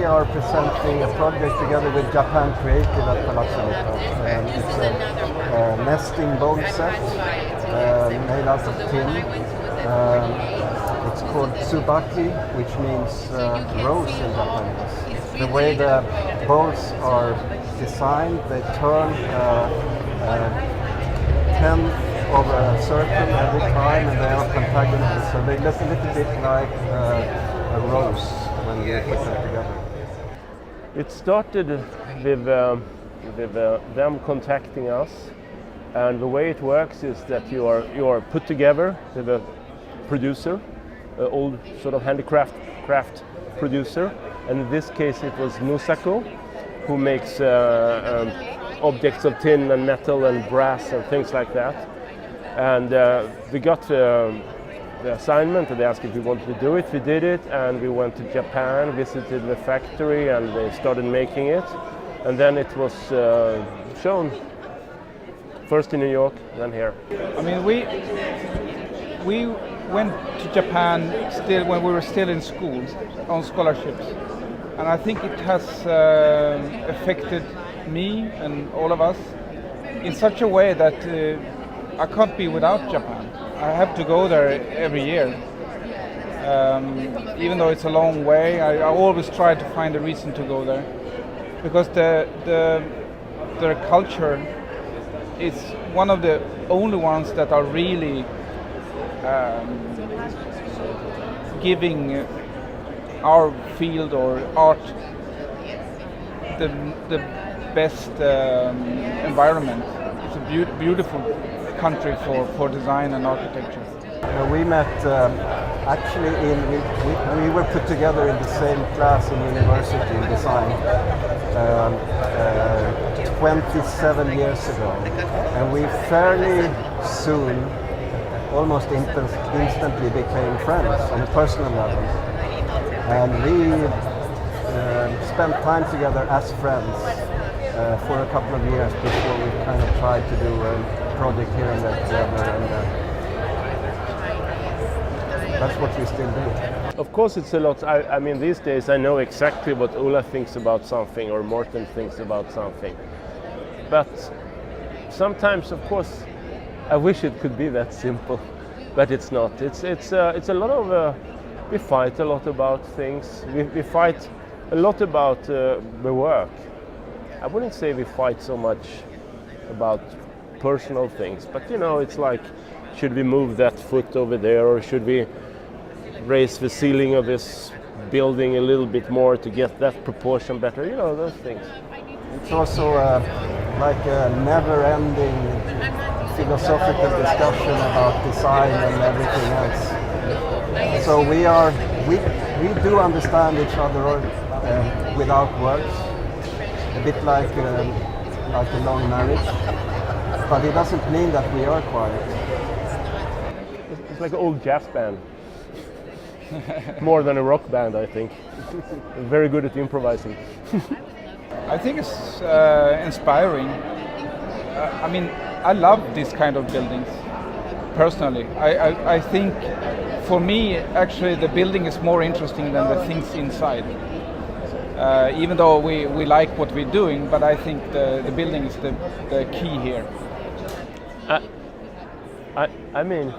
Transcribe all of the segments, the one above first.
are presenting a project together with Japan Creative at Palazzo Vita. It's a nesting bowl set made out of tin. It's called tsubaki, which means rose in Japanese. The way the bowls are designed, they turn 10th of a circle every time, and they are pentagonal, so they look a little bit like a rose when you put them together. It started with them contacting us, and the way it works is that you are put together with a producer, an old sort of craft producer, and in this case it was Mosca, who makes objects of tin and metal and brass and things like that. And we got the assignment, and they asked if we wanted to do it. We did it, and we went to Japan, visited the factory, and they started making it. And then it was shown first in New York, then here. I mean, we went to Japan still when we were still in school on scholarships, and I think it has affected me and all of us in such a way that I can't be without Japan. I have to go there every year. Even though it's a long way, I always try to find a reason to go there, because their culture is one of the only ones that are really giving our field or art the best environment. It's a beautiful country for design and architecture. We met actually we were put together in the same class in university in design 27 years ago, and we fairly soon, almost instantly, became friends on a personal level, and we spent time together as friends for a couple of years before we kind of tried to do a project here and there together, and that's what we still do. Of course it's a lot. I mean, these days I know exactly what Ola thinks about something or Morten thinks about something. But sometimes, of course, I wish it could be that simple, but it's not. It's a lot of, we fight a lot about things. We fight a lot about the work. I wouldn't say we fight so much about personal things, but you know, it's like, should we move that foot over there, or should we raise the ceiling of this building a little bit more to get that proportion better, you know, those things. It's also like a never-ending philosophical discussion about design and everything else. So we do understand each other without words, a bit like a long marriage, but it doesn't mean that we are quiet. It's like an old jazz band. More than a rock band, I think. Very good at improvising. I think it's inspiring. I mean, I love this kind of buildings, personally. I think, for me, actually, the building is more interesting than the things inside. Even though we like what we're doing, but I think the building is the key here. I mean,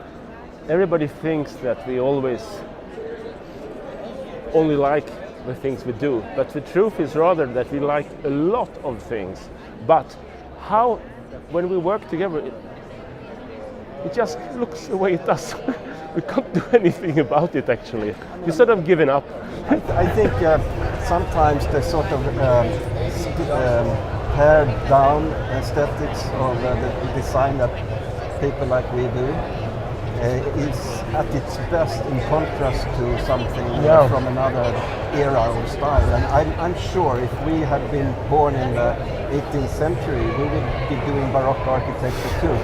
everybody thinks that we always only like the things we do, but the truth is rather that we like a lot of things. But how, when we work together, it just looks the way it does. We can't do anything about it, actually. We sort of given up. I think sometimes the sort of pared down aesthetics of the design that people like we do is at its best in contrast to something from another era or style. And I'm sure if we had been born in the 18th century, we would be doing Baroque architecture too.